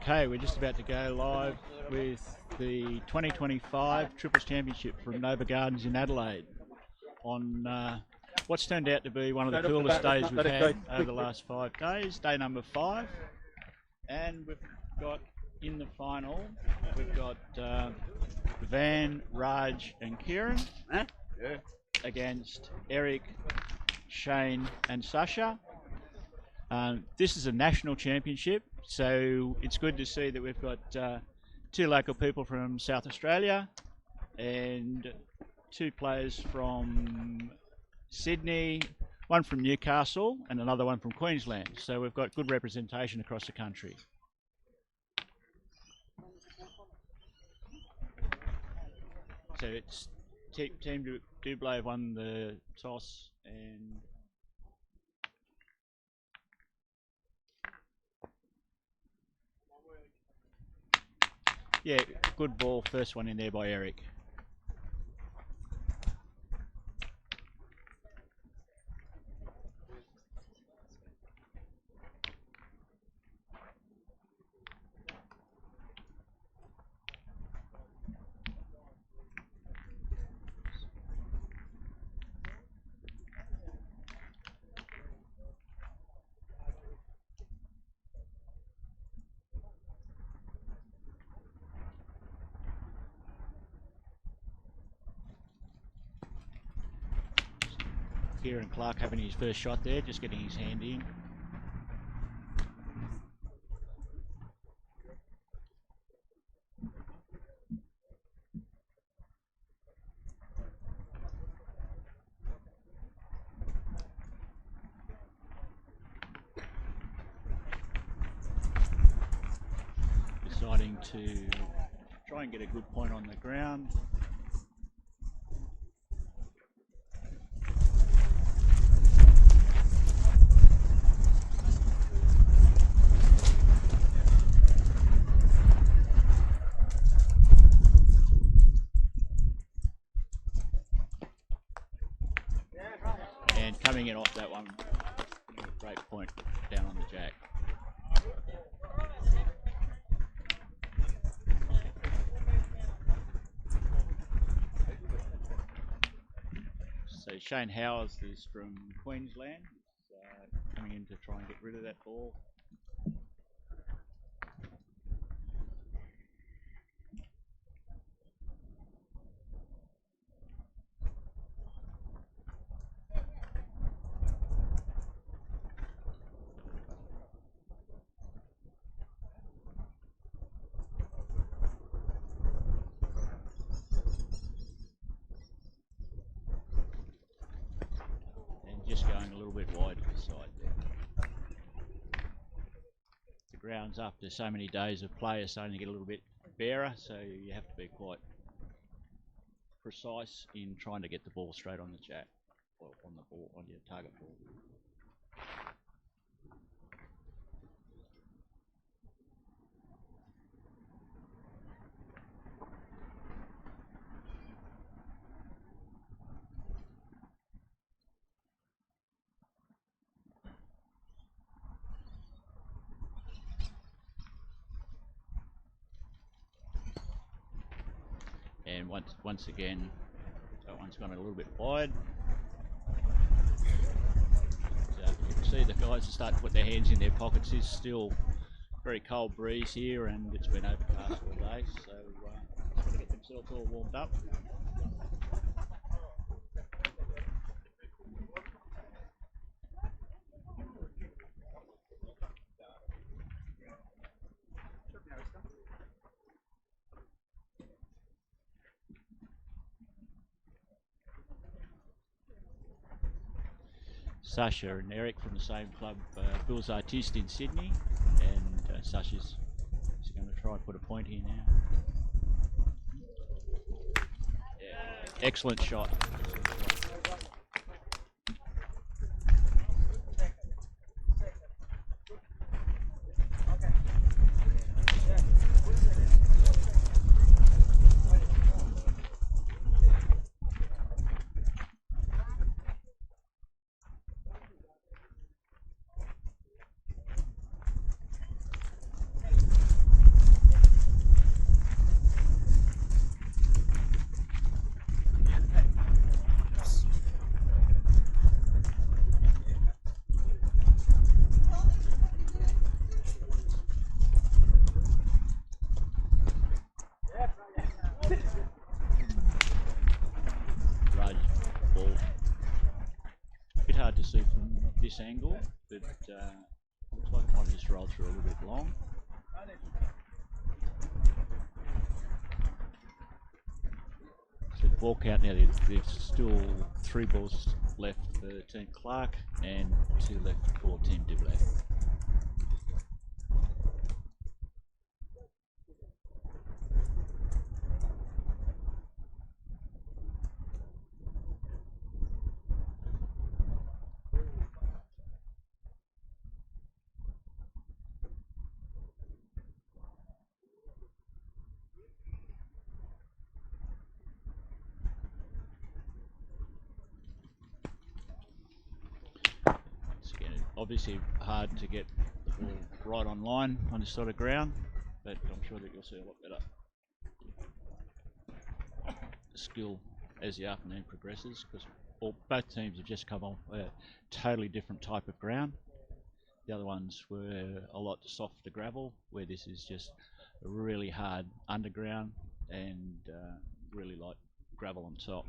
Okay, we're just about to go live with the 2025 Triples Championship from Nova Gardens in Adelaide on what's turned out to be one of the coolest days we've had over the last 5 days, day number 5. And we've got in the final, we've got Van, Raj and Kieran against Eric, Shane and Sasha. This is a national championship, so it's good to see that we've got 2 local people from South Australia and 2 players from Sydney, one from Newcastle and another one from Queensland. So we've got good representation across the country. So it's Team DOUBLET won the toss and yeah, good ball, first one in there by Eric. Kieran Clarke having his first shot there, just getting his hand in. Deciding to try and get a good point on the ground. Coming in off that one, great point down on the jack. So Shane Howes is from Queensland, coming in to try and get rid of that ball. Just going a little bit wide to the side there. The ground's after so many days of play is starting to get a little bit barer, so you have to be quite precise in trying to get the ball straight on the jack, or on the ball, on your target ball. And once again, that one's gone a little bit wide. So you can see the guys are starting to put their hands in their pockets. It's still very cold breeze here and it's been overcast all day, so just got to get themselves all warmed up. Sasha and Eric from the same club, Bill's Artiste in Sydney, and Sasha's going to try and put a point here now. Yeah, excellent shot. this angle, but looks like it might just roll through a little bit long. So the ball count now, there's still 3 balls left for Team Clarke and 2 left for Team DOUBLET. Obviously hard to get the ball right on line on this sort of ground, but I'm sure that you'll see a lot better skill as the afternoon progresses, because both teams have just come off a totally different type of ground. The other ones were a lot softer gravel, where this is just a really hard underground and really light gravel on top.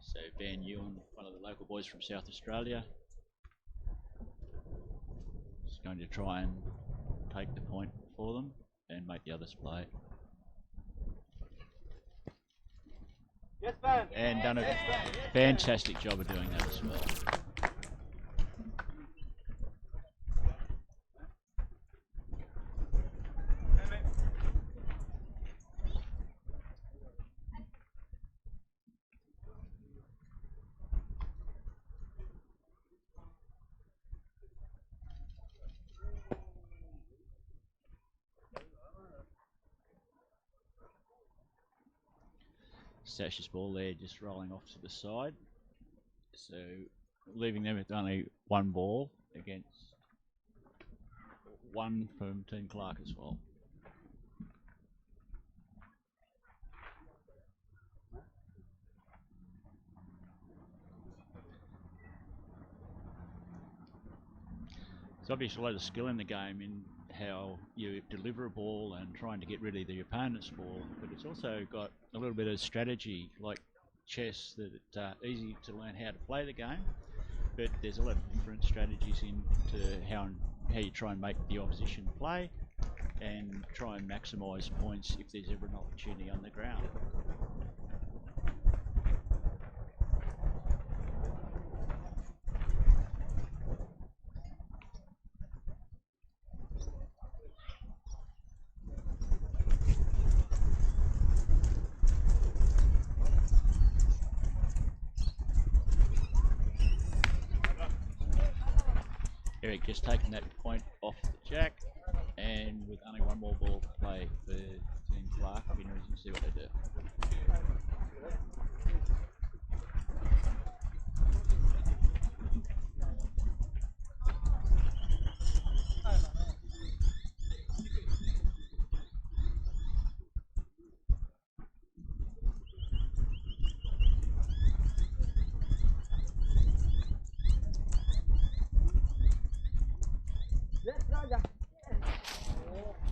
So Van Ewan, one of the local boys from South Australia, is going to try and take the point for them and make the others play. Yes, Van. And done a fantastic job of doing that as well. Sacha's ball there just rolling off to the side, so leaving them with only 1 ball against 1 from Team Clarke as well. There's obviously a lot of skill in the game in how you deliver a ball and trying to get rid of the opponent's ball, but it's also got a little bit of strategy, like chess, that it's easy to learn how to play the game, but there's a lot of different strategies into how you try and make the opposition play and try and maximise points if there's ever an opportunity on the ground. Eric just taking that point off the jack, and with only 1 more ball to play for Team Clarke, it'll be interesting to see what they do.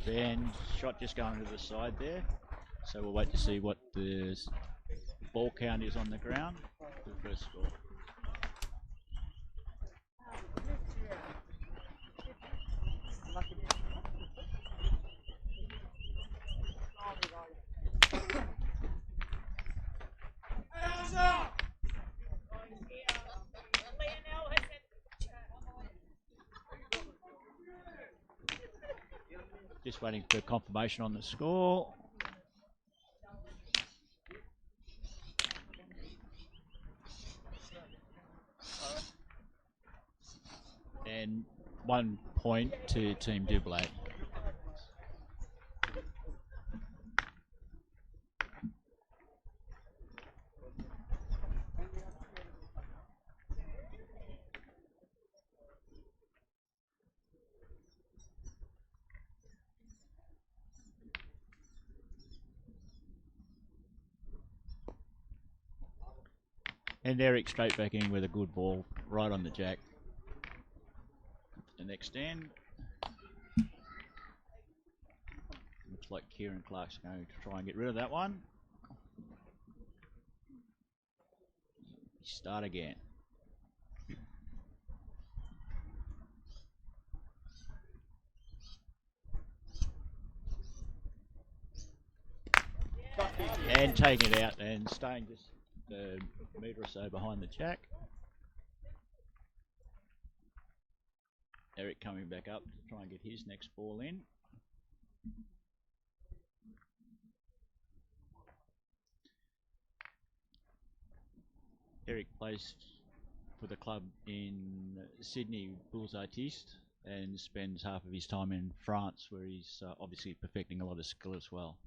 Van shot just going to the side there, so we'll wait to see what the ball count is on the ground for the first score. Just waiting for confirmation on the score. And 1 point to Team DOUBLET. And Eric straight back in with a good ball right on the jack. The next end. Looks like Kieran Clark's going to try and get rid of that one. Start again. And taking it out and staying just a metre or so behind the jack. Eric coming back up to try and get his next ball in. Eric plays for the club in Sydney Bullseye East and spends half of his time in France, where he's obviously perfecting a lot of skill as well.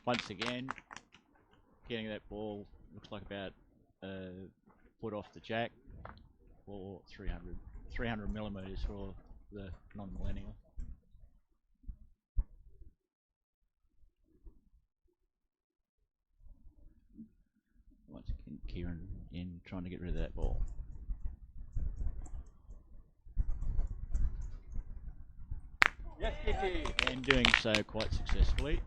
Once again, getting that ball, looks like about a foot off the jack, for 300 millimetres for the non-millennial. Once again, Kieran in trying to get rid of that ball. Yes, Kitty. And doing so quite successfully.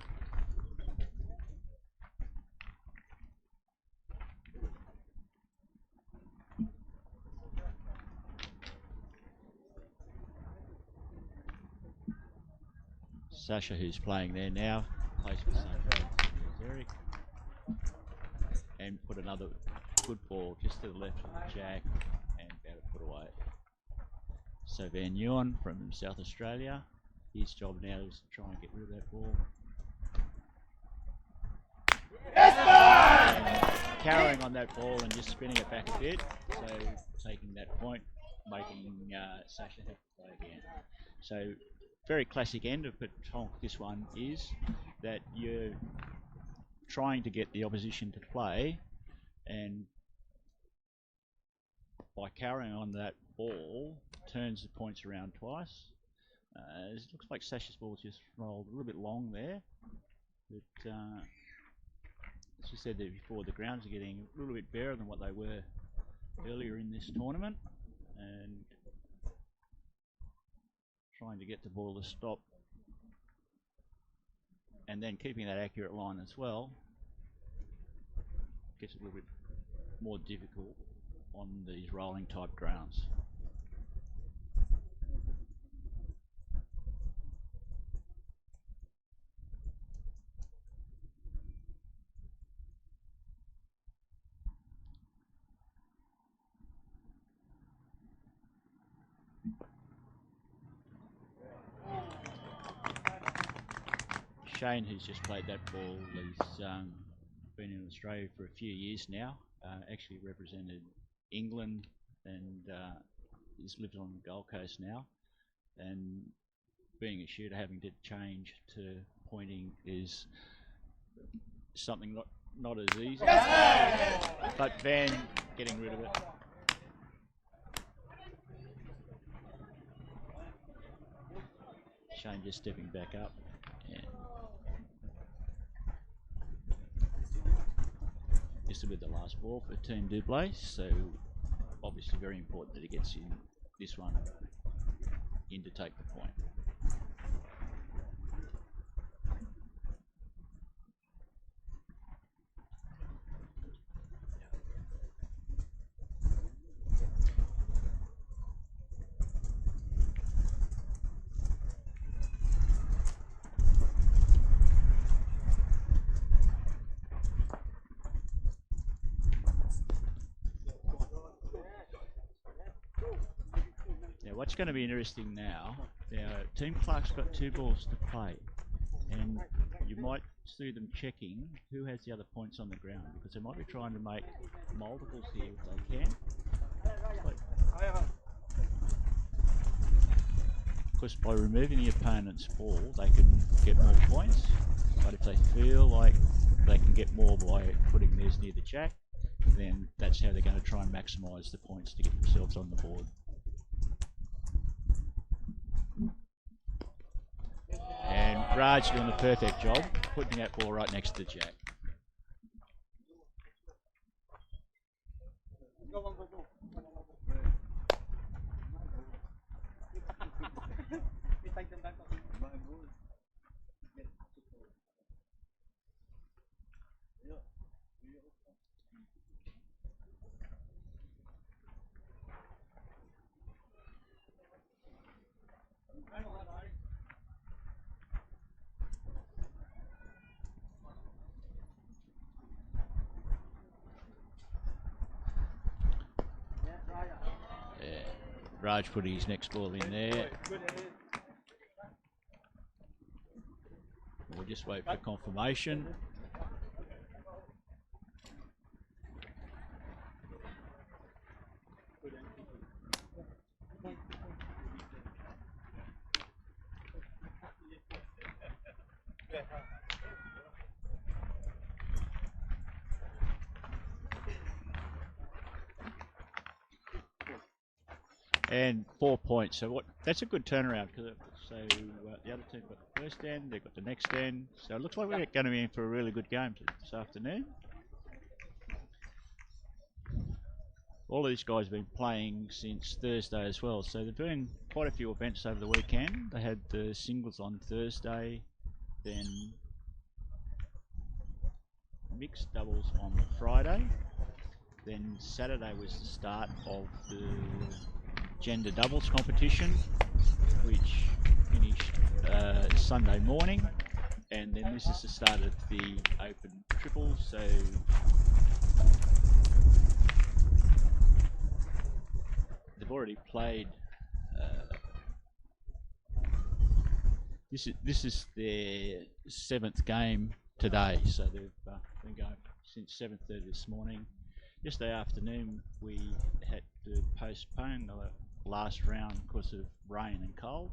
Sasha, who's playing there now, plays for Sasha. Eric. And put another good ball just to the left of the jack and about a foot away. So Van Nguyen from South Australia, his job now is to try and get rid of that ball. And carrying on that ball and just spinning it back a bit, so taking that point, making Sasha have to play again. So very classic end of Petanque this one is that you're trying to get the opposition to play, and by carrying on that ball turns the points around twice. It looks like Sasha's ball just rolled a little bit long there, but as we said there before, the grounds are getting a little bit better than what they were earlier in this tournament, and trying to get the ball to stop and then keeping that accurate line as well gets a little bit more difficult on these rolling type grounds. Shane, who's just played that ball, he's been in Australia for a few years now, actually represented England, and he's lived on the Gold Coast now, and being a shooter, having to change to pointing is something not as easy, but Van getting rid of it. Shane just stepping back up. And this will be the last ball for Team DOUBLET, so obviously very important that he gets in this one in to take the point. What's going to be interesting now, Team Clark's got 2 balls to play, and you might see them checking who has the other points on the ground, because they might be trying to make multiples here if they can. Because by removing the opponent's ball, they can get more points, but if they feel like they can get more by putting theirs near the jack, then that's how they're going to try and maximise the points to get themselves on the board. And Raj doing the perfect job, putting that ball right next to the jack. Raj put his next ball in there. We'll just wait for confirmation. And 4 points. So what? That's a good turnaround because the other team got the first end, they've got the next end. So it looks like we're going to be in for a really good game this afternoon. All of these guys have been playing since Thursday as well. So they're doing quite a few events over the weekend. They had the singles on Thursday, then mixed doubles on Friday. Then Saturday was the start of the gender doubles competition, which finished Sunday morning, and then this is the start of the open triples. So they've already played. This is their 7th game today, so they've been going since 7:30 this morning. Yesterday afternoon we had to postpone the last round because of rain and cold.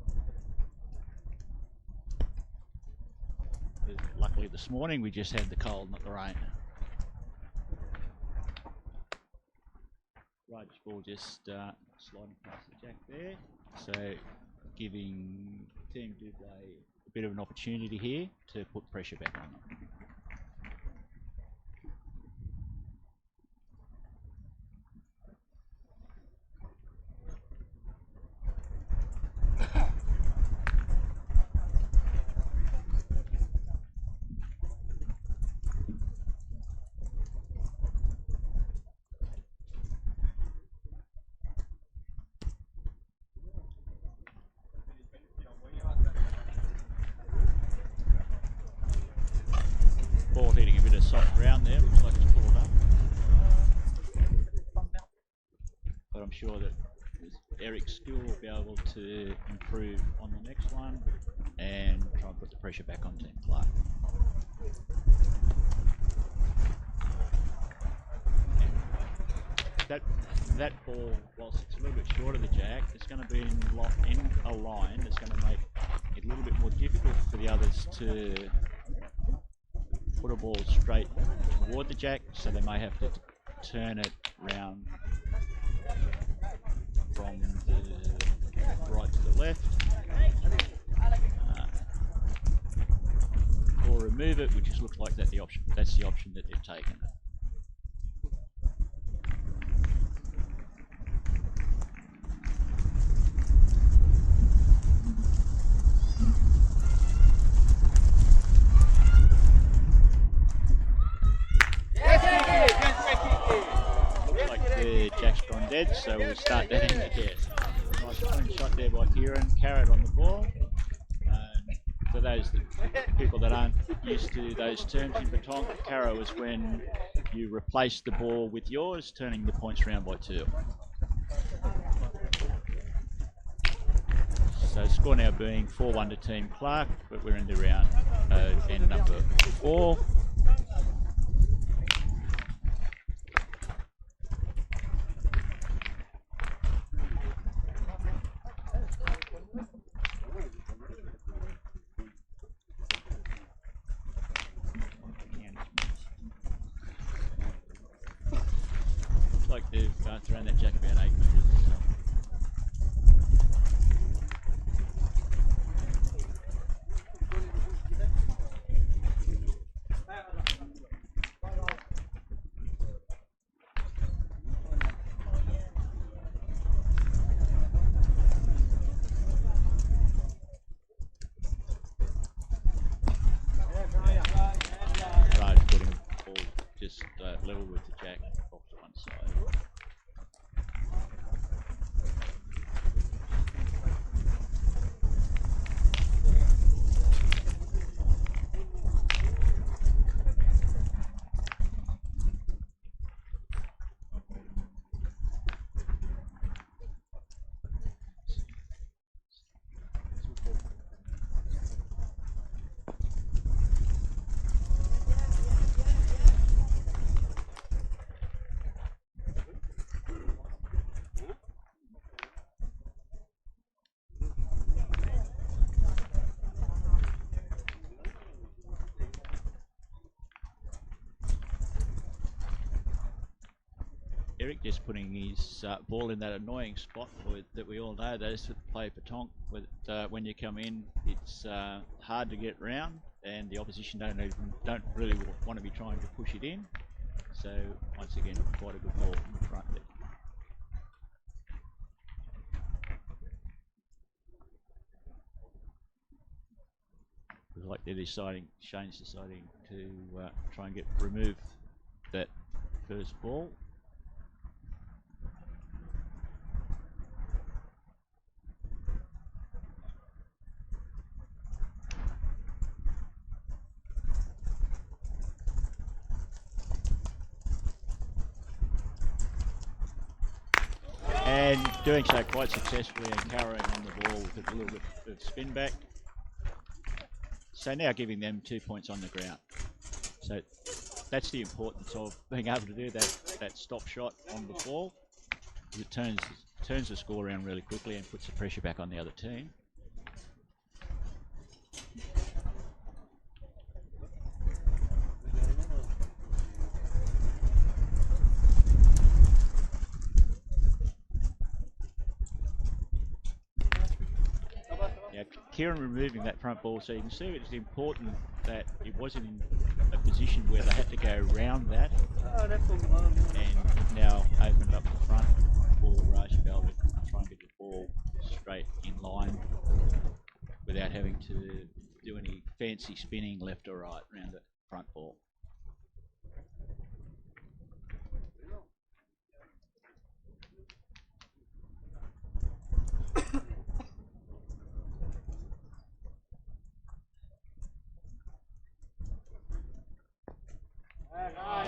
Luckily this morning we just had the cold, not the rain. Raj's ball just sliding past the jack there, so giving Team DOUBLET a bit of an opportunity here to put pressure back on them. Ball hitting a bit of soft ground there, looks like it's pulled up. But I'm sure that Eric's skill will be able to improve on the next one and try and put the pressure back on Team Clarke. That ball, whilst it's a little bit short of the jack, it's going to be in a line that's going to make it a little bit more difficult for the others to put a ball straight toward the jack, so they may have to turn it round from the right to the left, or remove it, which just looks like that's the option that they've taken. Dead, so we'll start that in again. Nice clean shot there by Kieran, carrot on the ball. For those people that aren't used to those terms in Pétanque, carrot is when you replace the ball with yours, turning the points round by 2. So score now being 4-1 to Team Clarke, but we're in the round end number 4. Like they've thrown that jack about 8 metres or so. Raj putting the ball just level with the jack off to one side. Eric just putting his ball in that annoying spot that we all know. Those that play Pétanque, when you come in, it's hard to get round, and the opposition don't really want to be trying to push it in. So once again, quite a good ball in the front there. Like they're deciding, Shane's deciding to try and remove that first ball. And doing so quite successfully and carrying on the ball with a little bit of spin back. So now giving them 2 points on the ground. So that's the importance of being able to do that stop shot on the ball. It turns the score around really quickly and puts the pressure back on the other team. Now, KIERRAN removing that front ball, so you can see it's important that it wasn't in a position where they had to go around that, and now opened up the front for Rajbel to try and get the ball straight in line without having to do any fancy spinning left or right around the front ball.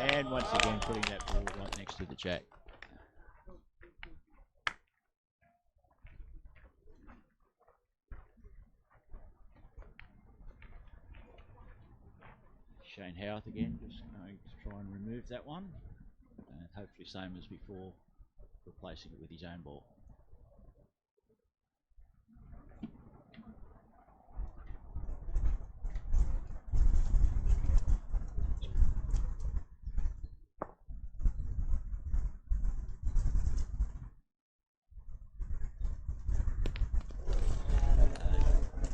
And once again putting that ball right next to the jack. Shane Howarth again, just going to try and remove that one, and hopefully same as before, replacing it with his own ball.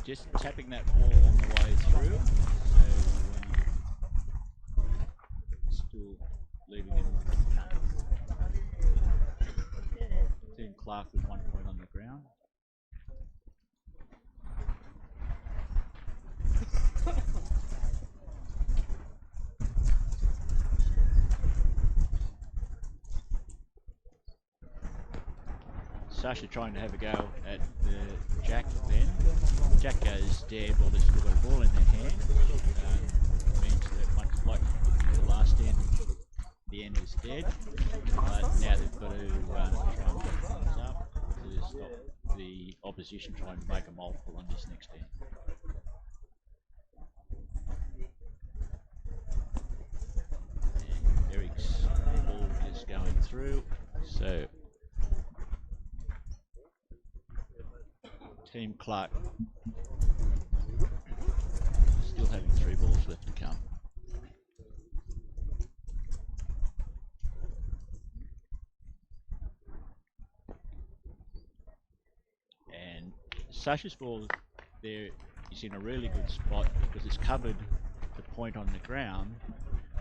Just tapping that ball on the way through, so still leaving him. Team Clarke with 1 point on the ground. Sasha trying to have a go at the jack then. Jack goes dead while they've still got a ball in their hand. Means that once, like the last end, the end is dead. But now they've got to try and get things up to stop the opposition trying to make a multiple on this next end. And Eric's ball is going through. So Team Clarke still having 3 balls left to come. And Sasha's ball there is in a really good spot because it's covered the point on the ground,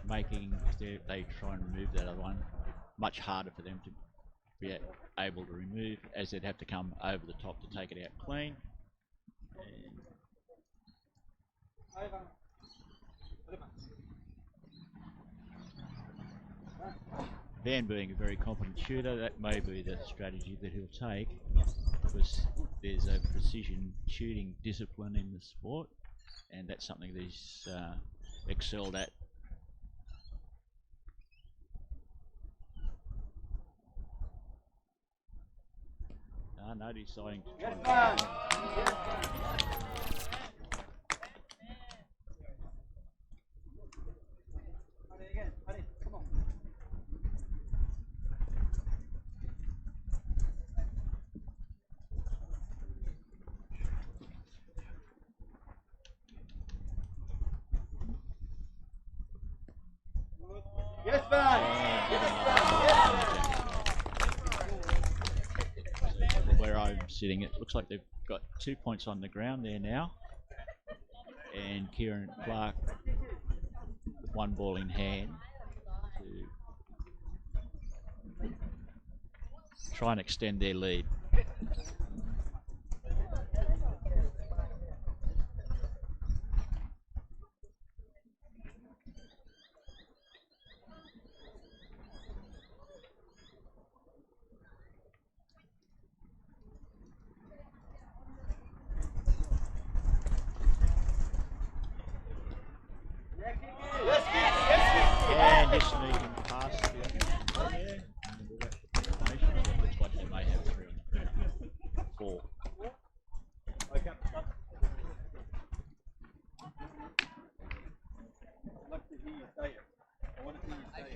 making if they try and remove that other one much harder for them to be able to remove, as they'd have to come over the top to take it out clean. And Van being a very competent shooter, that may be the strategy that he'll take, because there's a precision shooting discipline in the sport, and that's something that he's excelled at. No, deciding to try and Yes, man. sitting. It looks like they've got 2 points on the ground there now. And Kieran and Clarke with one ball in hand to try and extend their lead. And just sneaking past the opposition there. And we'll get the formation. It looks like they may have 3 on 4. I'd like to hear you say it. I want to hear you say it.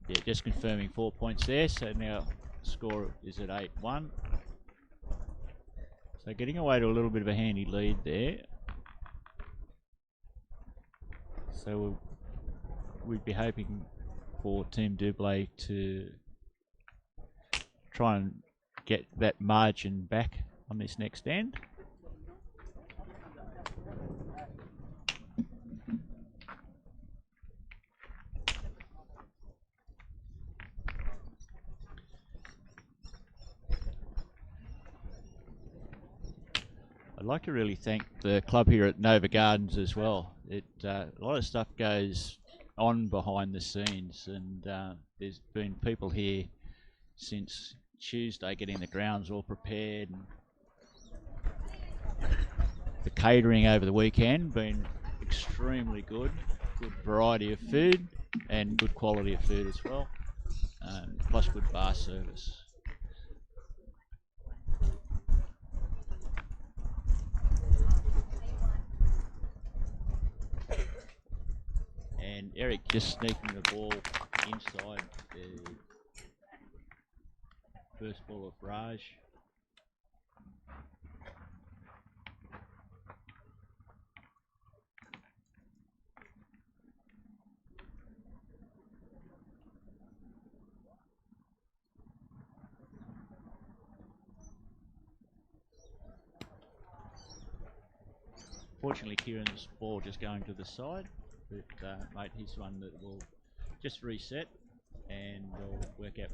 Yeah, just confirming 4 points there. So now the score is at 8-1. So getting away to a little bit of a handy lead there. So we'd be hoping for Team Doublet to try and get that margin back on this next end. I'd like to really thank the club here at Nova Gardens as well. A lot of stuff goes on behind the scenes, and there's been people here since Tuesday getting the grounds all prepared. And the catering over the weekend been extremely good. Good variety of food and good quality of food as well, plus good bar service. And Eric just sneaking the ball inside the first ball of Raj. Fortunately, Kieran's ball just going to the side. But mate, he's one that will just reset and we'll work out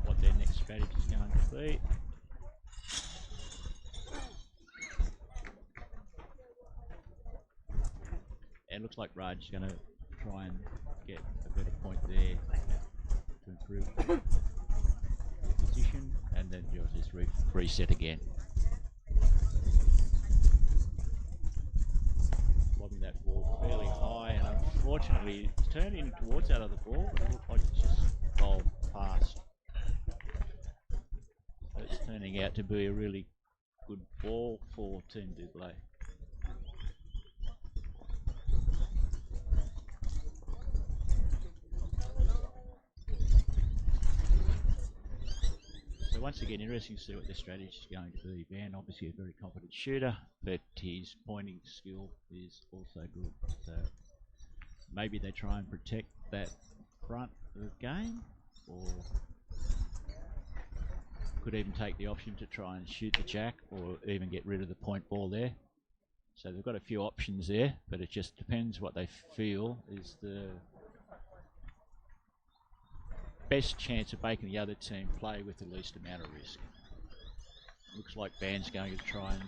what their next strategy is going to be. And it looks like Raj is going to try and get a better point there to improve the position, and then you'll just reset again. Lobbing that ball fairly high, and unfortunately it's turned in towards that other ball, but it looked like it's just bowled past. So it's turning out to be a really good ball for Team Doublet. So once again, interesting to see what their strategy is going to be. Van, obviously a very competent shooter, but his pointing skill is also good. So maybe they try and protect that front of the game, or could even take the option to try and shoot the jack, or even get rid of the point ball there. So they've got a few options there, but it just depends what they feel is the best chance of making the other team play with the least amount of risk. Looks like Van's going to try and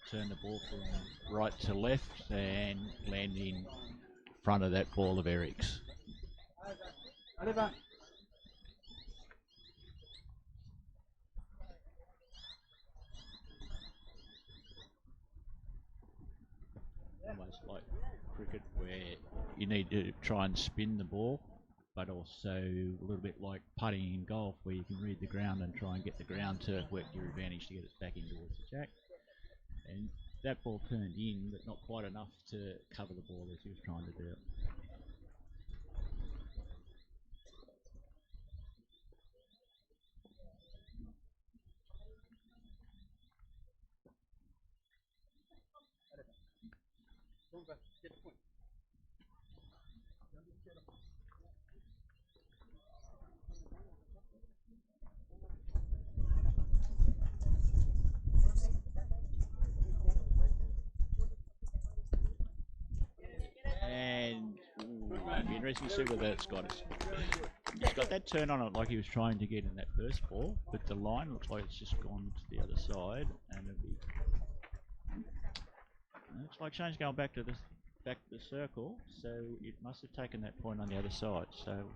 turn the ball from right to left and land in front of that ball of Eric's. Almost like cricket, where you need to try and spin the ball, but also a little bit like putting in golf, where you can read the ground and try and get the ground to work to your advantage to get it back in towards the jack. And that ball turned in, but not quite enough to cover the ball as he was trying to do it. And be interesting to see whether that's got us. He's got that turn on it like he was trying to get in that first ball, but the line looks like it's just gone to the other side, and it'll be. Looks like Shane's going back to the circle, so it must have taken that point on the other side. So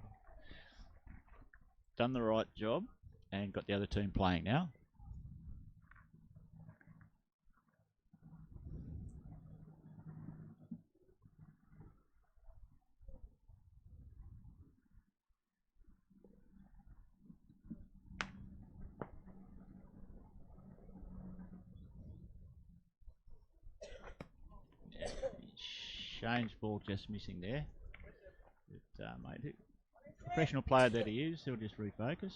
done the right job and got the other team playing now. Shane's ball just missing there. But, mate, professional player that he is, he'll just refocus.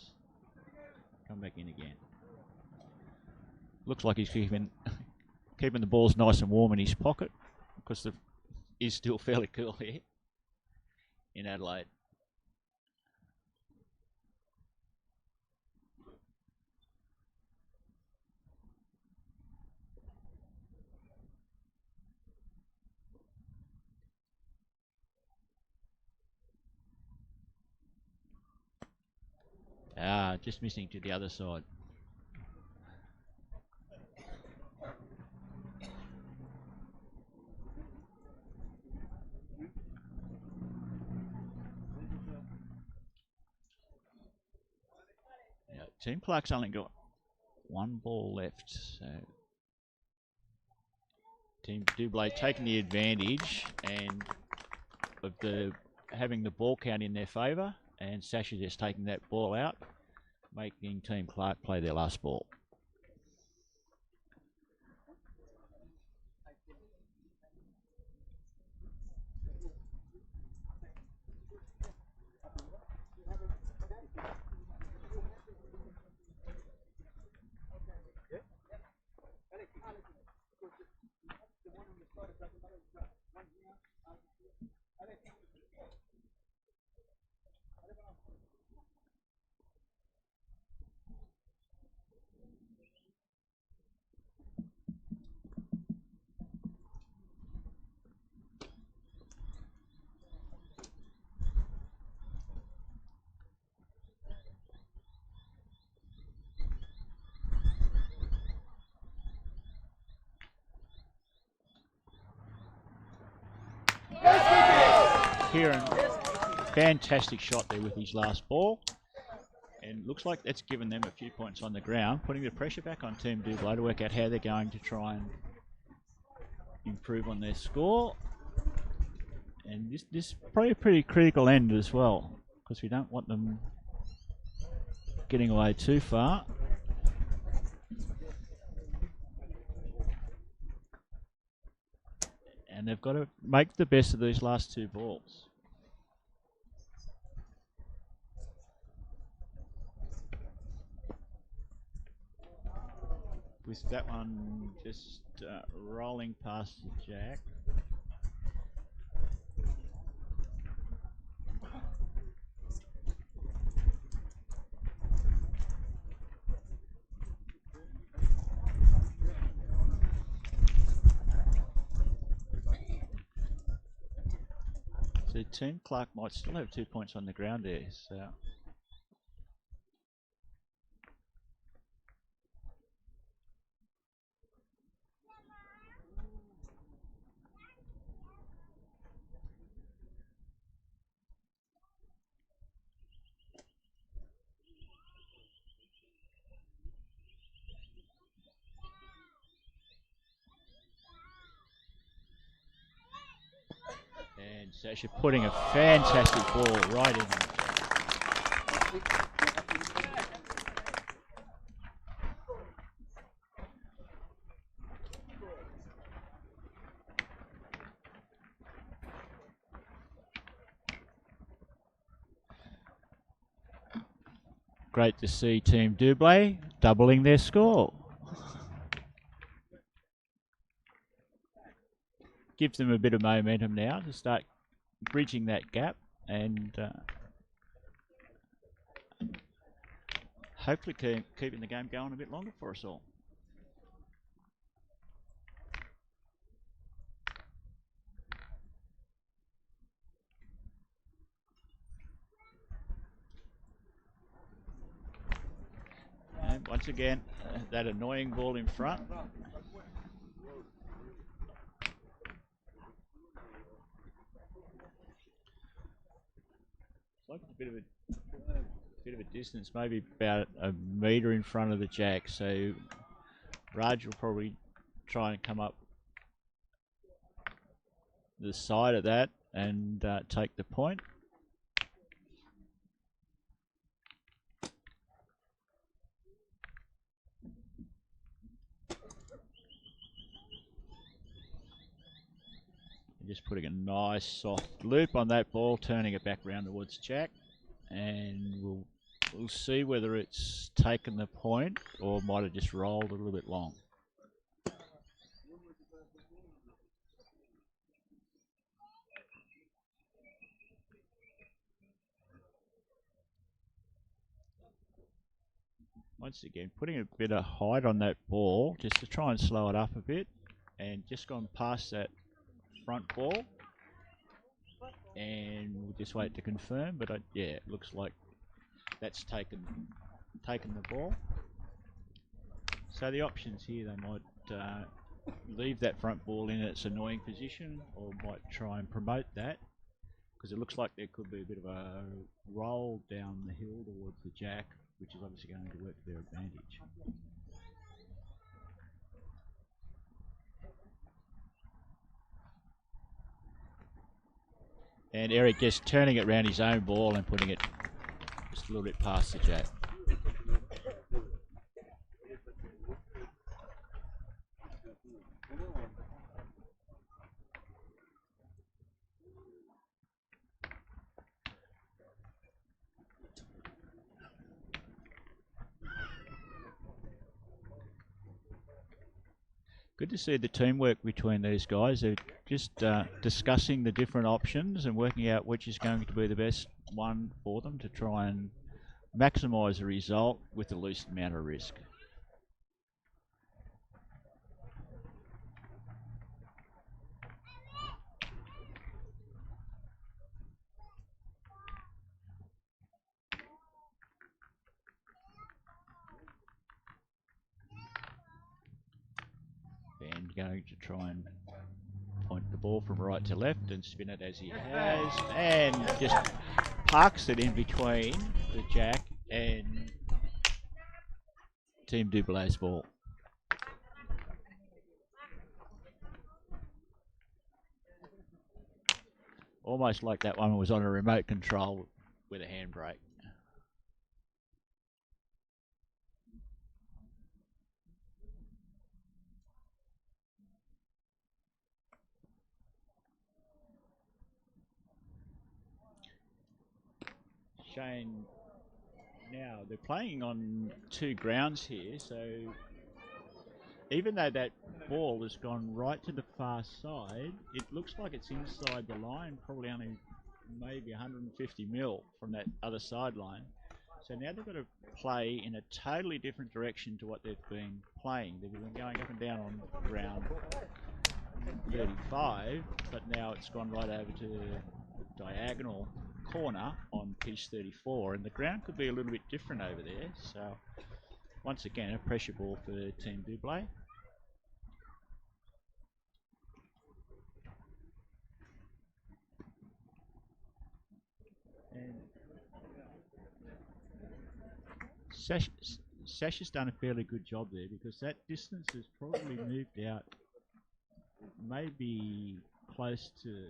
Come back in again. Looks like he's keeping the balls nice and warm in his pocket because it is still fairly cool here in Adelaide. Just missing to the other side. Yeah, Team Clark's only got one ball left, so Team DOUBLET taking the advantage and of having the ball count in their favour, and SACHA just taking that ball out, making Team Clarke play their last ball. KIERRAN, fantastic shot there with his last ball, and looks like that's given them a few points on the ground, putting the pressure back on Team DOUBLET to work out how they're going to try and improve on their score. And this is probably a pretty critical end as well, because we don't want them getting away too far. And they've got to make the best of these last two balls. With that one just rolling past the jack. So Team Clarke might still have 2 points on the ground there. So. And SACHA putting a fantastic ball right in. Great to see Team DOUBLET doubling their score. gives them a bit of momentum now to start bridging that gap and hopefully keeping the game going a bit longer for us all. And once again, that annoying ball in front. Like a bit of a distance, maybe about a metre in front of the jack. So Raj will probably try and come up the side of that and take the point. Just putting a nice soft loop on that ball, turning it back round towards jack, and we'll see whether it's taken the point or might have just rolled a little bit long. Once again, putting a bit of height on that ball just to try and slow it up a bit, and just gone past that front ball, and we'll just wait to confirm. But yeah, it looks like that's taken the ball. So the options here, they might leave that front ball in its annoying position, or might try and promote that, because it looks like there could be a bit of a roll down the hill towards the jack, which is obviously going to work to their advantage. And Eric just turning it around his own ball and putting it just a little bit past the jack. Good to see the teamwork between these guys. They're just discussing the different options and working out which is going to be the best one for them to try and maximise the result with the least amount of risk. And going to try and point the ball from right to left and spin it as he has, and just parks it in between the jack and Team DOUBLET's ball. Almost like that one was on a remote control with a handbrake. Shane, now they're playing on two grounds here, so even though that ball has gone right to the far side, it looks like it's inside the line, probably only maybe 150 mil from that other sideline. So now they've got to play in a totally different direction to what they've been playing. They've been going up and down on ground 35, but now it's gone right over to the diagonal corner on piece 34, and the ground could be a little bit different over there. So once again, a pressure ball for Team DOUBLET. And Sasha's done a fairly good job there, because that distance has probably moved out maybe close to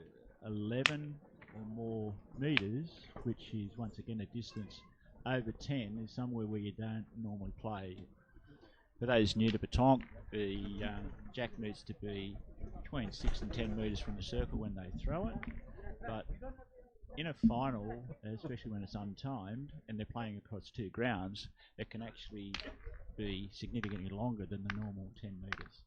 11 or more metres, which is once again a distance over 10 is somewhere where you don't normally play. For those new to Pétanque, the jack needs to be between 6 and 10 metres from the circle when they throw it, but in a final, especially when it's untimed and they're playing across two grounds, it can actually be significantly longer than the normal 10 metres.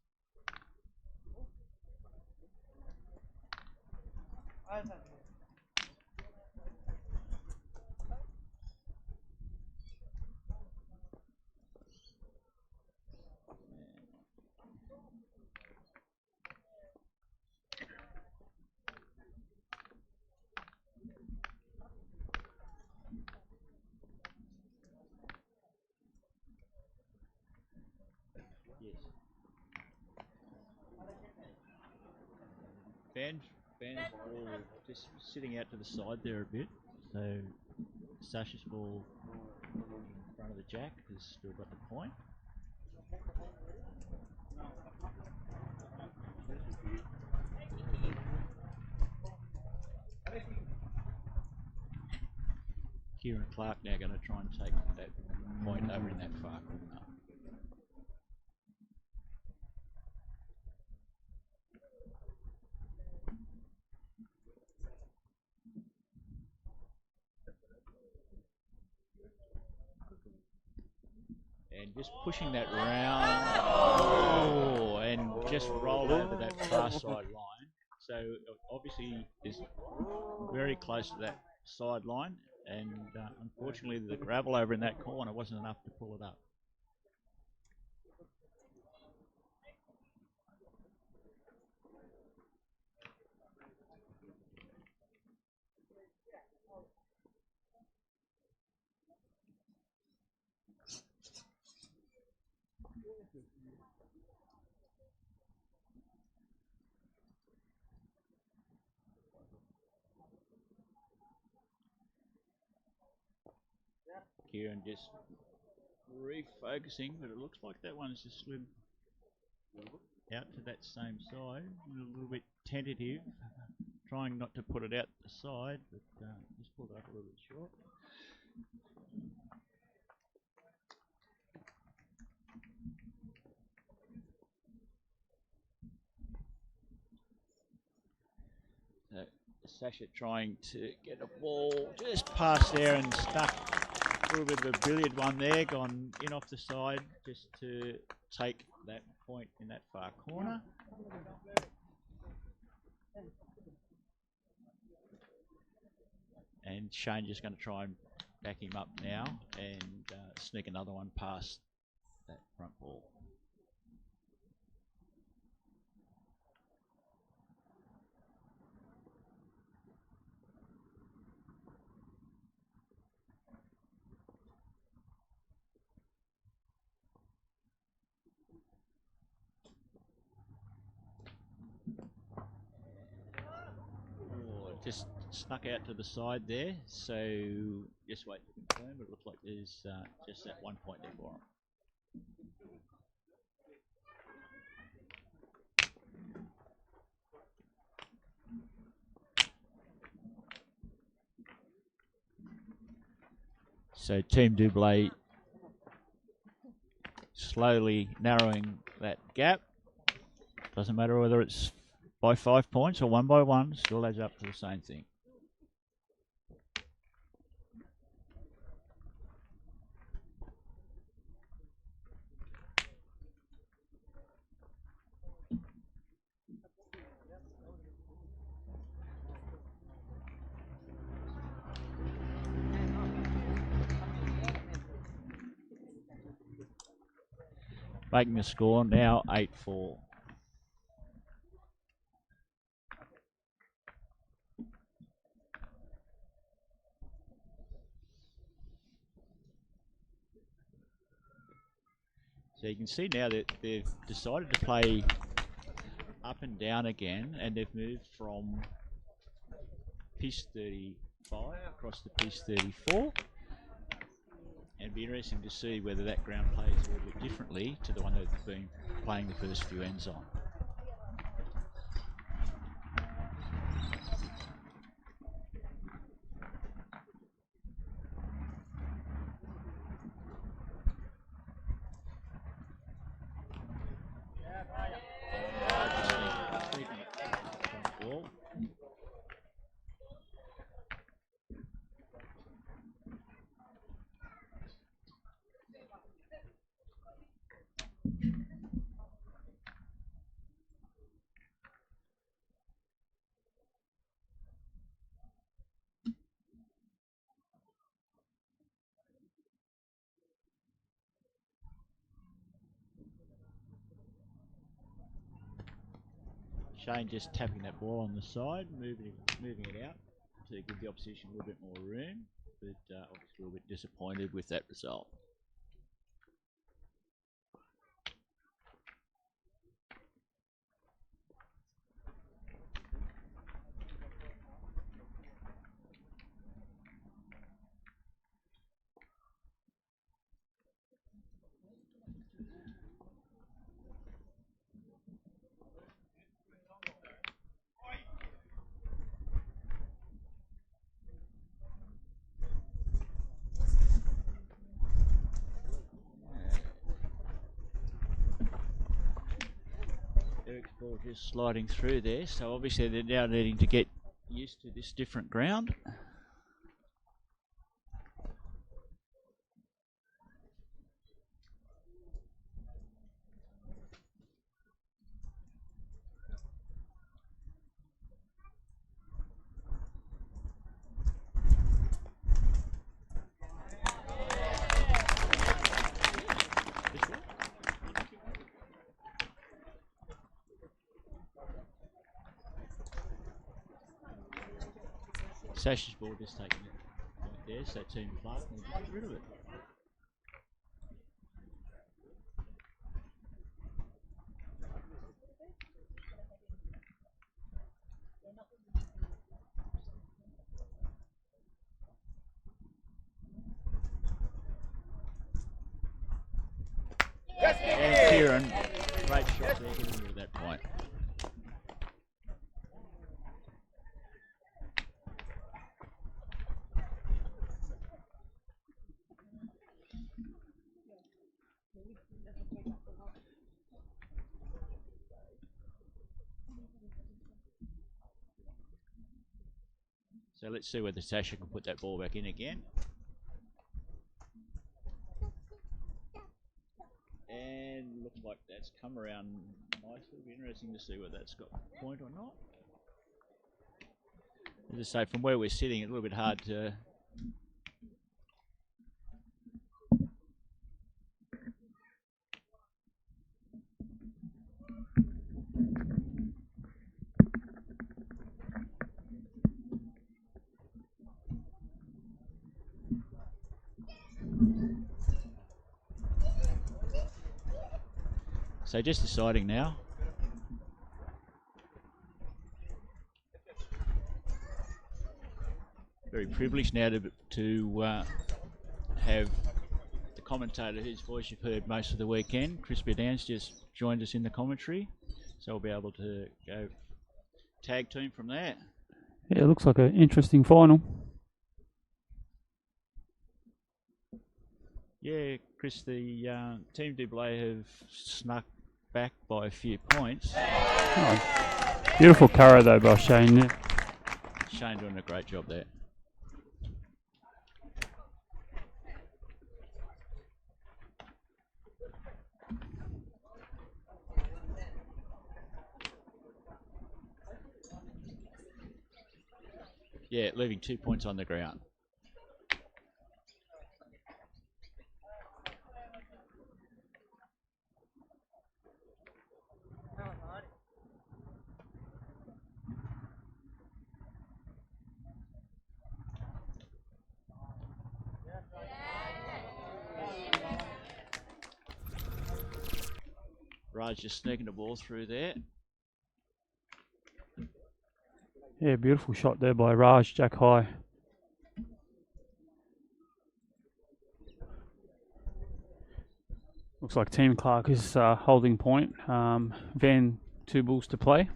Van's ball just sitting out to the side there a bit, so Sasha's ball in front of the jack has still got the point. Kieran Clarke now going to try and take that point over in that far corner. And just pushing that round, oh, and just roll over that far side line. So obviously is very close to that side line, and unfortunately the gravel over in that corner wasn't enough to pull it up. Kieran just refocusing, but it looks like that one's just slid out to that same side. A little bit tentative, trying not to put it out the side, but just pulled it up a little bit short. Sasha trying to get a ball just past there and stuck a little bit of a billiard one there, gone in off the side just to take that point in that far corner. And Shane just going to try and back him up now and sneak another one past that front ball. Just snuck out to the side there, so just wait to confirm, but it looks like there's just that 1 point there for him. So Team DOUBLET slowly narrowing that gap. Doesn't matter whether it's by 5 points or 1 by 1, still adds up to the same thing. Making the score now 8-4. So you can see now that they've decided to play up and down again, and they've moved from piece 35 across to piece 34. And it'd be interesting to see whether that ground plays a little bit differently to the one they've been playing the first few ends on. Shane just tapping that ball on the side, moving it out to give the opposition a little bit more room, but obviously a little bit disappointed with that result. Eric's ball just sliding through there, so obviously they're now needing to get used to this different ground. Sasha's ball just taking it right there, so Team Clarke needs to get rid of it. And Kieran, great shot there, getting rid of that point. So let's see whether Sasha can put that ball back in again. And looks like that's come around nicely. It'll be interesting to see whether that's got a point or not. As I say, from where we're sitting, it's a little bit hard to... So just deciding now. Very privileged now to have the commentator whose voice you've heard most of the weekend. Chris Bedan's just joined us in the commentary, so we'll be able to go tag team from there. Yeah, it looks like an interesting final. Yeah, Chris, the Team DOUBLET have snuck back by a few points. Oh, beautiful carry though by Shane. Yeah. Shane doing a great job there. Yeah, leaving 2 points on the ground. Raj just sneaking the ball through there. Yeah, beautiful shot there by Raj, jack high. Looks like Team Clarke is holding point. Van, 2 balls to play.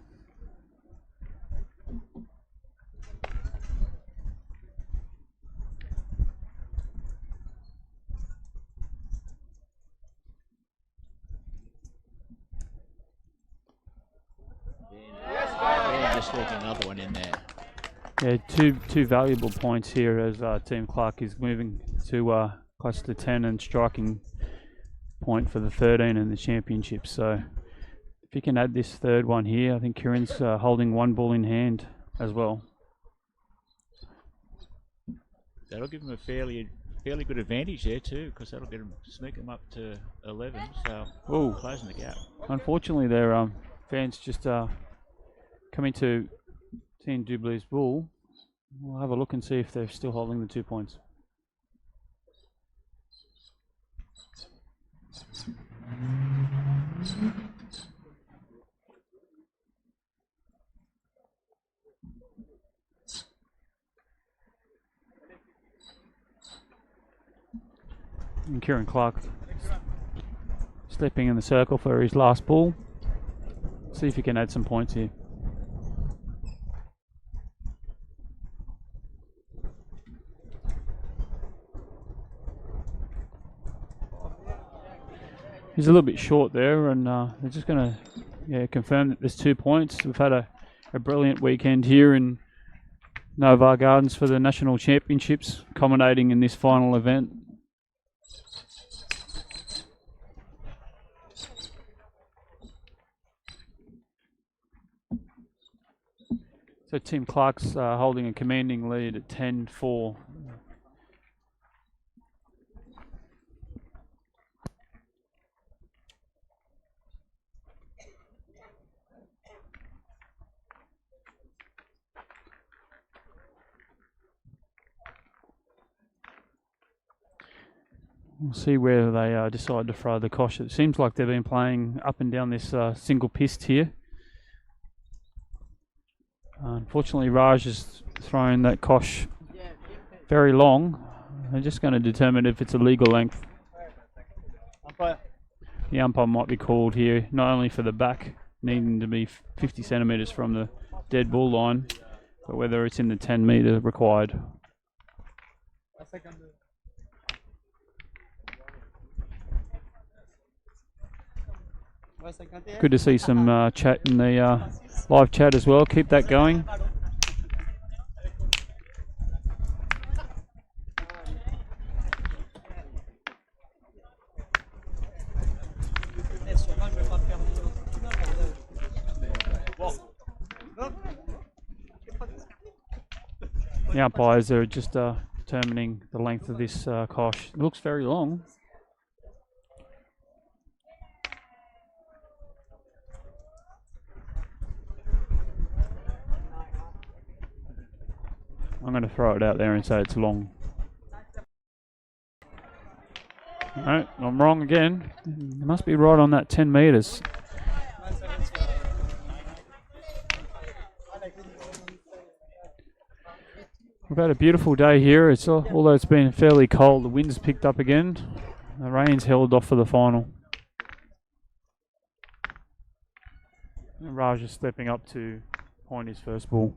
Another one in there. Yeah, two valuable points here as Team Clarke is moving to close to 10 and striking point for the 13 in the championship. So if you can add this third one here, I think Kieran's holding 1 ball in hand as well. That'll give him a fairly good advantage there too, because that'll get him, sneak him up to 11. So closing the gap. Unfortunately, their fans just Coming to Team Doublet's bull. We'll have a look and see if they're still holding the 2 points. And Kieran Clark stepping in the circle for his last ball. See if he can add some points here. He's a little bit short there, and they're just going to confirm that there's 2 points. We've had a brilliant weekend here in NOVAR Gardens for the National Championships, culminating in this final event. So Team Clark's holding a commanding lead at 10-4. We'll see where they decide to throw the kosh. It seems like they've been playing up and down this single pist here. Unfortunately, Raj has thrown that kosh very long. They're just going to determine if it's a legal length. Umpire. The umpire might be called here, not only for the back needing to be 50 centimetres from the dead bull line, but whether it's in the 10 metre required. Good to see some chat in the live chat as well. Keep that going. The umpires are just determining the length of this kosh. It looks very long. I'm going to throw it out there and say it's long. No, I'm wrong again. It must be right on that 10 metres. We've had a beautiful day here. It's although it's been fairly cold, the wind's picked up again. The rain's held off for the final. And Raj is stepping up to point his first ball.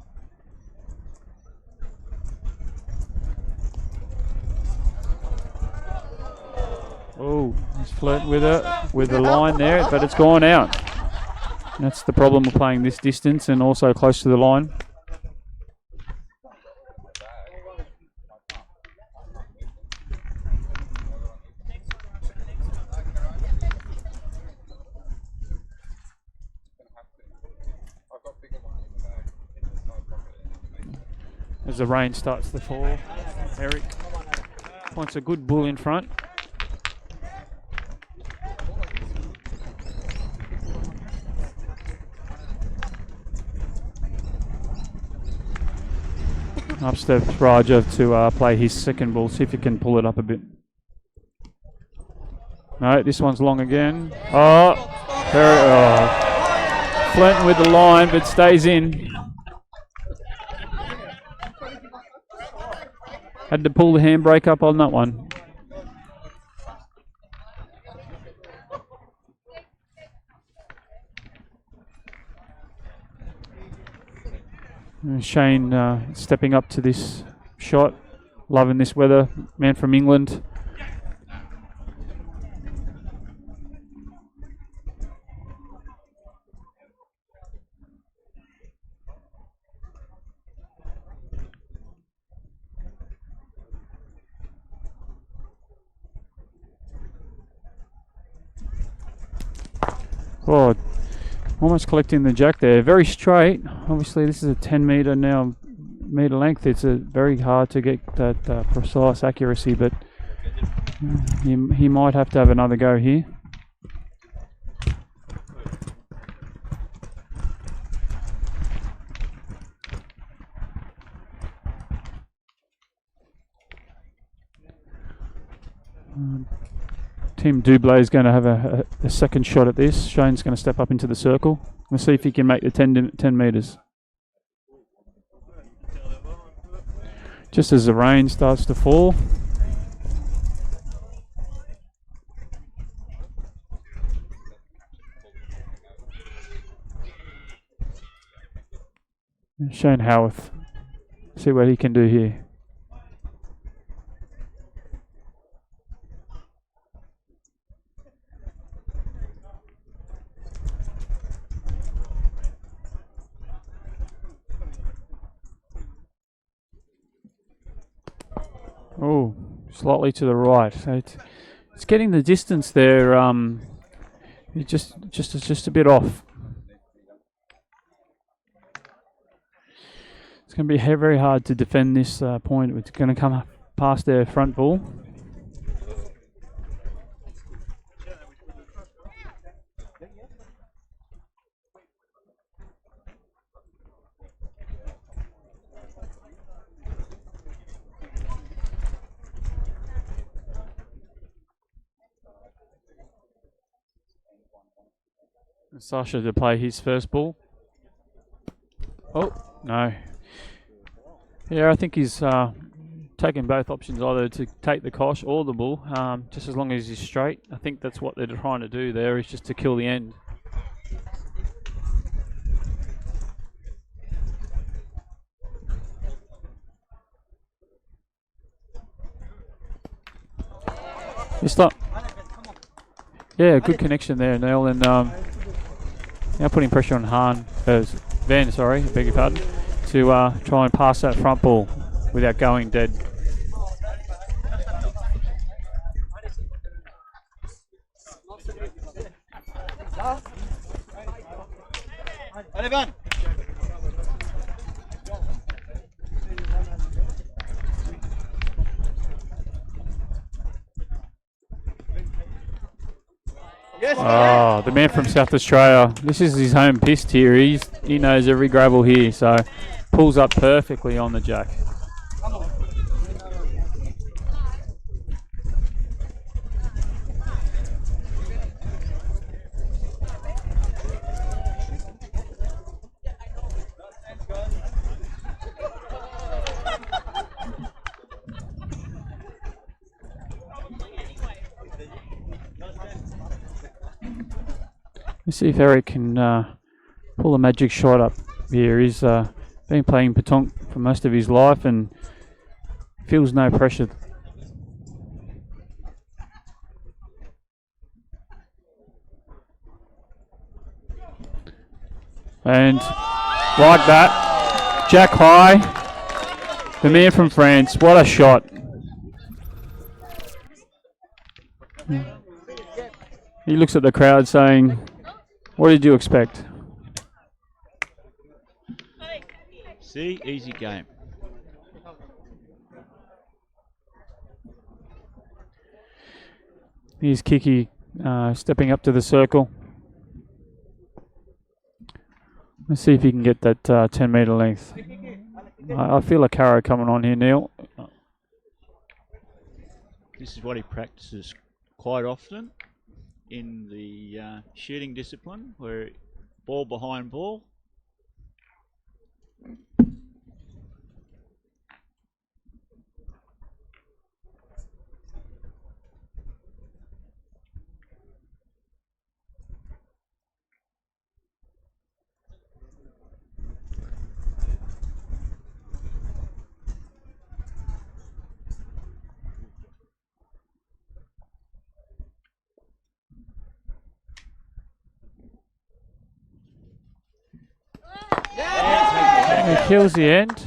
Oh, he's flirting with it, with the line there, but it's gone out. That's the problem with playing this distance and also close to the line. As the rain starts to fall, Eric wants a good bull in front. Up steps Raja to play his second ball, see if he can pull it up a bit. No, this one's long again. Flirting with the line, but stays in. Had to pull the handbrake up on that one. And Shane stepping up to this shot, loving this weather, man from England. Oh, almost collecting the jack there. Very straight. Obviously, this is a 10 metre length. It's very hard to get that precise accuracy, but he might have to have another go here. Team Doublet is going to have a second shot at this. Shane's going to step up into the circle. We'll see if he can make the 10 metres. Just as the rain starts to fall. Shane Howarth. See what he can do here. Oh, slightly to the right. So it's getting the distance there. It's just a bit off. It's going to be very hard to defend this point. It's going to come past their front ball. Sasha to play his first ball. Oh, no. Yeah, I think he's taking both options, either to take the kosh or the bull, just as long as he's straight. I think that's what they're trying to do there, is just to kill the end. You stop. Yeah, good connection there, Neil, and now putting pressure on Van, sorry, I beg your pardon, to try and pass that front ball without going dead. Oh, the man from South Australia. This is his home pist here. He knows every gravel here, so pulls up perfectly on the jack. Let's see if Eric can pull a magic shot up here. He's been playing Pétanque for most of his life and feels no pressure. And like that, jack high, the man from France, what a shot. He looks at the crowd saying, what did you expect? See, easy game. Here's Kiki stepping up to the circle. Let's see if he can get that 10 metre length. I feel a carro coming on here, Neil. This is what he practices quite often in the shooting discipline, where ball behind ball. He kills the end.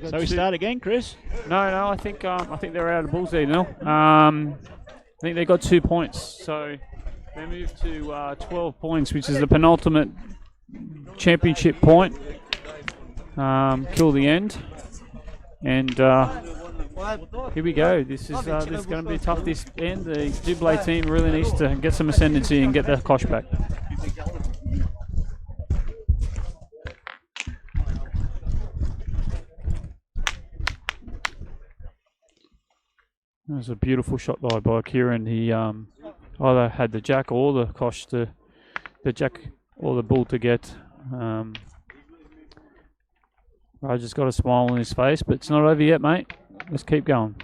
So we start again, Chris? No, I think they're out of balls there, Neil. I think they got 2 points, so they moved to 12 points, which is the penultimate championship point. Kill the end, and here we go. This is going to be tough this end. The Doublet team really needs to get some ascendancy and get the kosh back. was a beautiful shot by Kieran. He either had the jack or the cosh to the jack or the bull to get. Roger's got a smile on his face, but it's not over yet, mate. Let's keep going.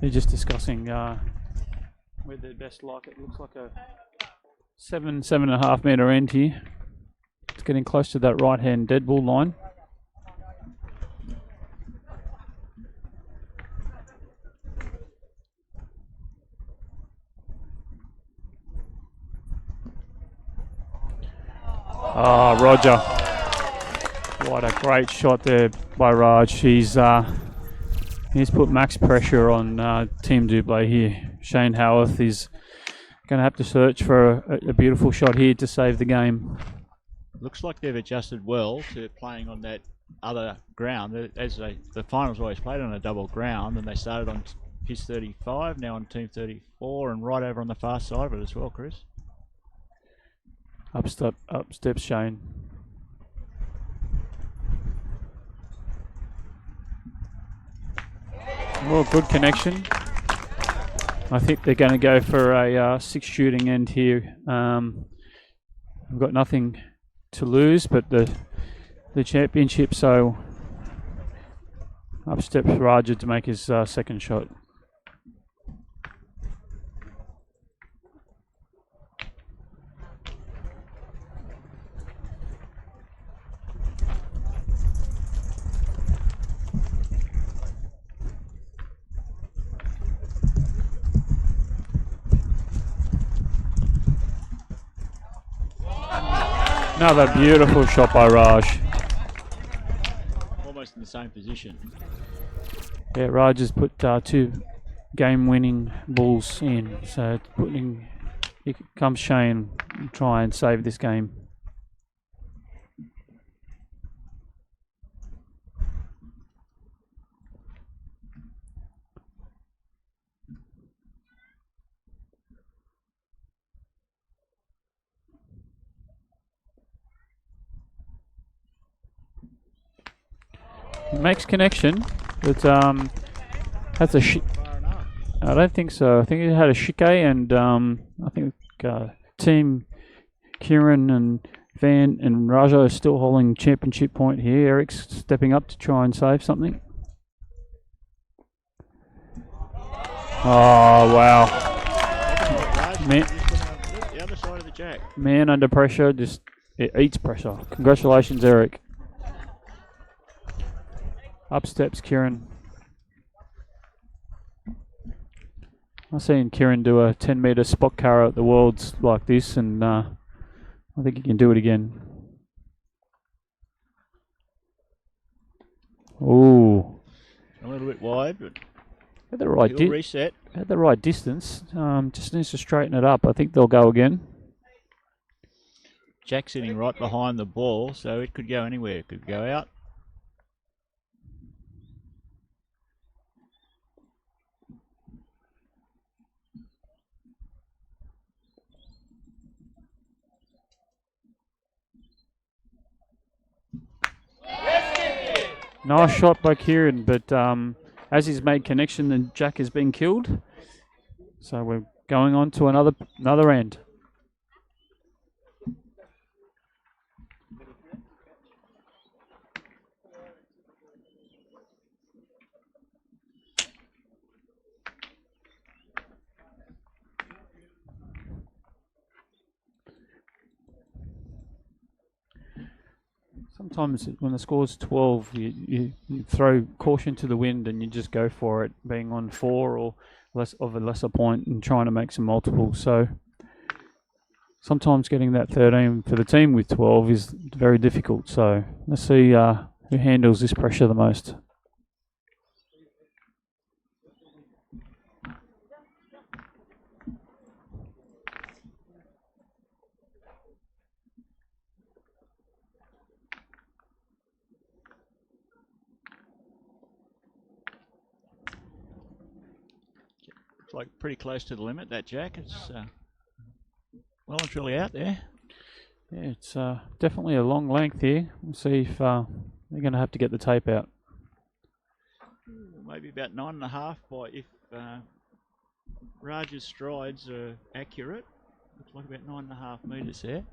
They're just discussing where they'd best like it. Looks like a 7.5 metre end here. It's getting close to that right hand dead ball line. Oh, Roger. What a great shot there by Raj. He's put max pressure on Team Doublet here. Shane Howarth is going to have to search for a beautiful shot here to save the game. Looks like they've adjusted well to playing on that other ground. As the finals always played on a double ground, and they started on piece 35, now on team 34, and right over on the far side of it as well, Chris. Up steps Shane. Well, good connection. I think they're going to go for a 6 shooting end here. We've got nothing to lose but the championship, so up steps Raja to make his second shot. Another beautiful shot by Raj. Almost in the same position. Yeah, Raj has put 2 game-winning balls in. So here comes Shane and try and save this game. He makes connection, but that's a I don't think so. I think he had a chic, and I think Team Kieran and Van and Raja are still holding championship point here. Eric's stepping up to try and save something. Oh wow! The other side of the jack. Man under pressure, just it eats pressure. Congratulations, Eric. Up steps Kieran. I've seen Kieran do a 10-metre spot carry at the Worlds like this, and I think he can do it again. Ooh. A little bit wide, but at the right reset. At the right distance. Just needs to straighten it up. I think they'll go again. Jack sitting right behind the ball, so it could go anywhere. It could go out. Nice shot by Kieran, but as he's made connection, the jack has been killed. So we're going on to another end. Sometimes when the score's 12, you throw caution to the wind and you just go for it, being on 4 or less of a lesser point and trying to make some multiples. So sometimes getting that 13 for the team with 12 is very difficult. So let's see who handles this pressure the most. Like pretty close to the limit, that jack. It's well and truly out there. Yeah, it's definitely a long length here. We'll see if they're going to have to get the tape out. Maybe about 9.5 by if Raj's strides are accurate. Looks like about 9.5 metres there.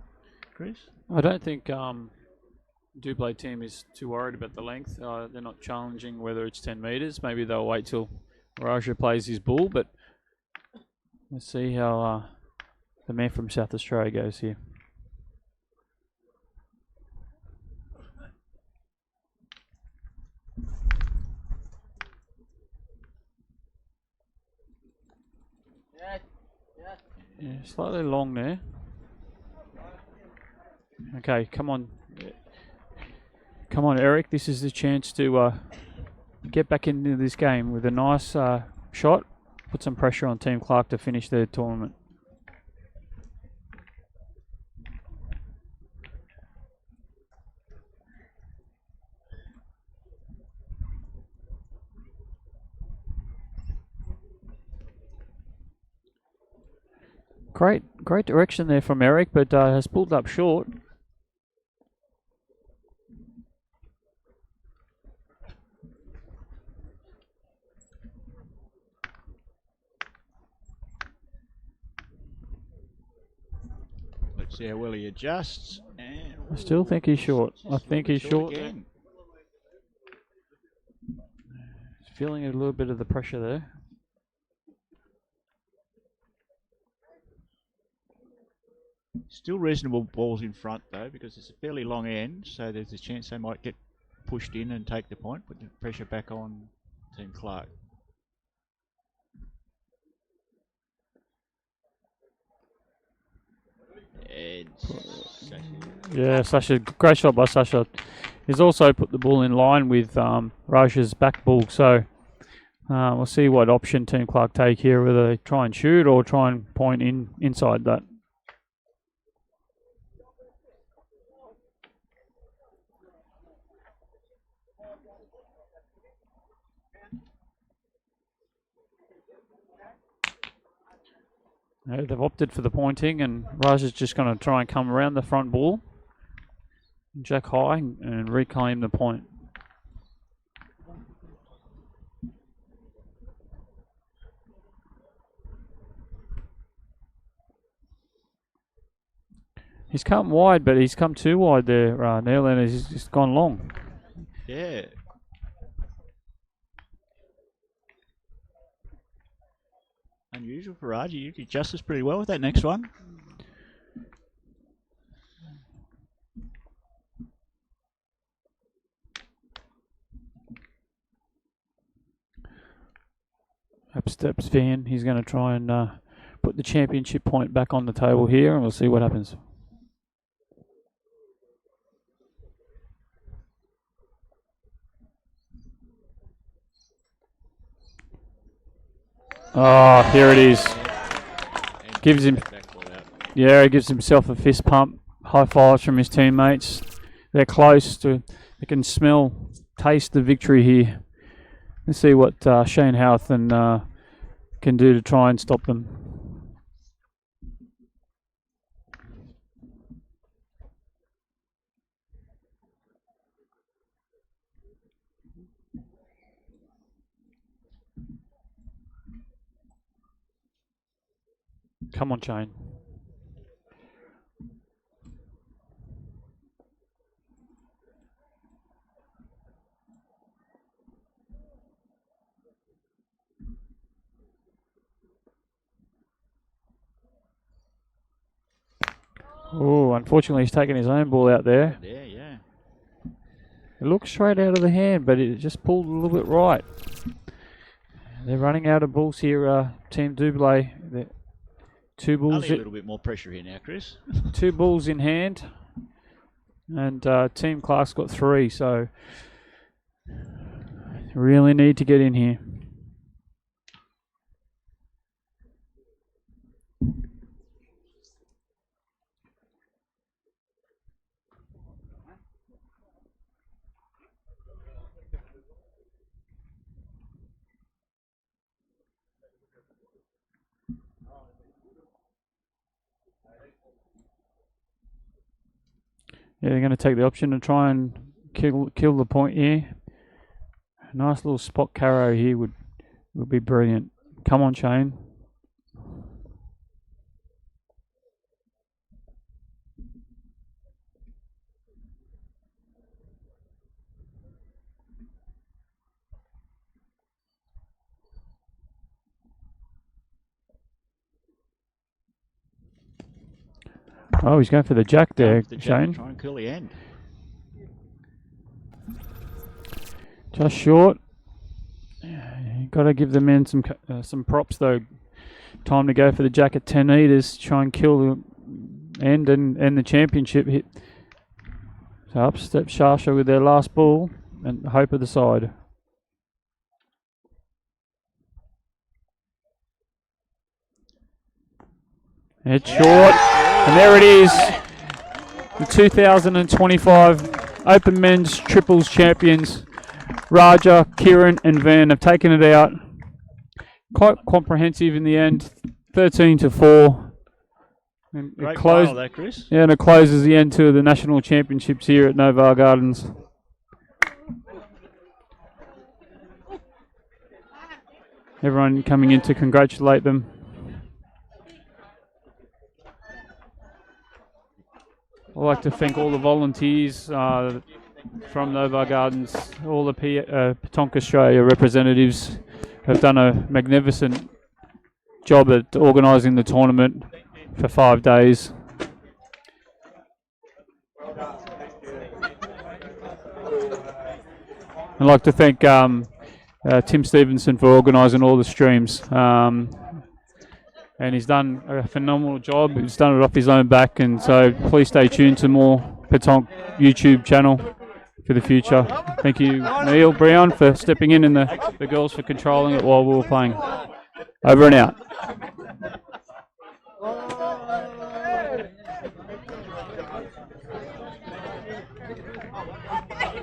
Chris? I don't think DOUBLET team is too worried about the length. They're not challenging whether it's 10 metres. Maybe they'll wait till Raja plays his bull, but let's see how the man from South Australia goes here. Yeah, slightly long there. Okay, come on. Come on, Eric. This is the chance to get back into this game with a nice shot. Put some pressure on Team Clarke to finish their tournament. Great direction there from Eric, but has pulled up short. Let's see how well he adjusts. And I still think he's short. I think he's short. Again. Feeling a little bit of the pressure there. Still reasonable balls in front though, because it's a fairly long end, so there's a chance they might get pushed in and take the point, put the pressure back on Team Clarke. Yeah, Sasha, great shot by Sasha. He's also put the ball in line with Raja's back ball, so we'll see what option Team Clarke take here, whether they try and shoot or try and point inside that. They've opted for the pointing, and Raj is just going to try and come around the front ball, jack high, and reclaim the point. He's come wide, but he's come too wide there, Neil, and he's just gone long. Yeah. Unusual for Raj. He adjusts pretty well with that next one. Up steps Van. He's going to try and put the championship point back on the table here, and we'll see what happens. Oh, here it is. Gives him, yeah, he gives himself a fist pump. High fives from his teammates. They're close to, they can smell, taste the victory here. Let's see what Shane Houghton can do to try and stop them. Come on, Shane. Oh, unfortunately, he's taken his own ball out there. Yeah, yeah. It looks straight out of the hand, but it just pulled a little bit right. They're running out of balls here, Team DOUBLET. Two balls. Only a little bit more pressure here now, Chris. 2 balls in hand, and Team Clarke's got 3, so really need to get in here. Yeah, they're going to take the option to try and kill the point here. A nice little spot carrow here would be brilliant. Come on, Shane. Oh, he's going for the jack there, Shane. Try and curl the end. Just short. Got to give the men some props though. Time to go for the jack at 10 meters. Try and kill the end and the championship hit. So up steps SACHA with their last ball and hope of the side. It's short. And there it is, the 2025 Open Men's Triples Champions. Raja, KIERRAN and Van have taken it out. Quite comprehensive in the end, 13-4. And Great it closed, final there, Chris. yeah, and it closes the end to the National Championships here at NOVAR Gardens. Everyone coming in to congratulate them. I'd like to thank all the volunteers from NOVAR Gardens, all the Pétanque Australia representatives have done a magnificent job at organising the tournament for 5 days. I'd like to thank Tim Stevenson for organising all the streams. And he's done a phenomenal job. He's done it off his own back, and so please stay tuned to more Petanque YouTube channel for the future. Thank you, Neil, Brown, for stepping in, and the girls for controlling it while we were playing. Over and out.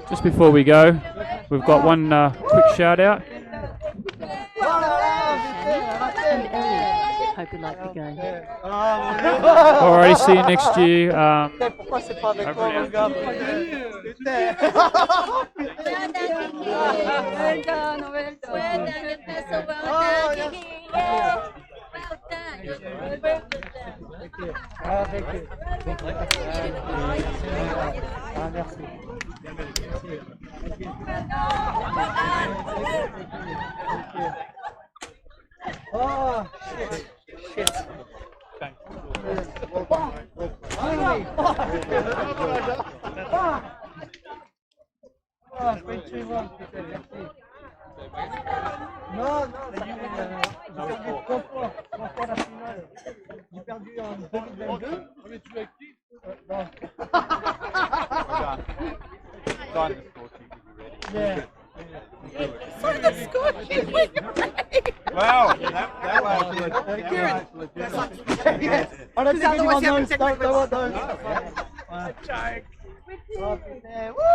Just before we go, we've got one quick shout out. Hope you like the game. Alrighty, see you next year. Oh, shit. Shit. Non, j'ai perdu en 2022. Mais tu l'as écrit? Non. Yeah. Sign the score sheet. Wow, that was on a petit peu dans Jack. Oh putain. Woo!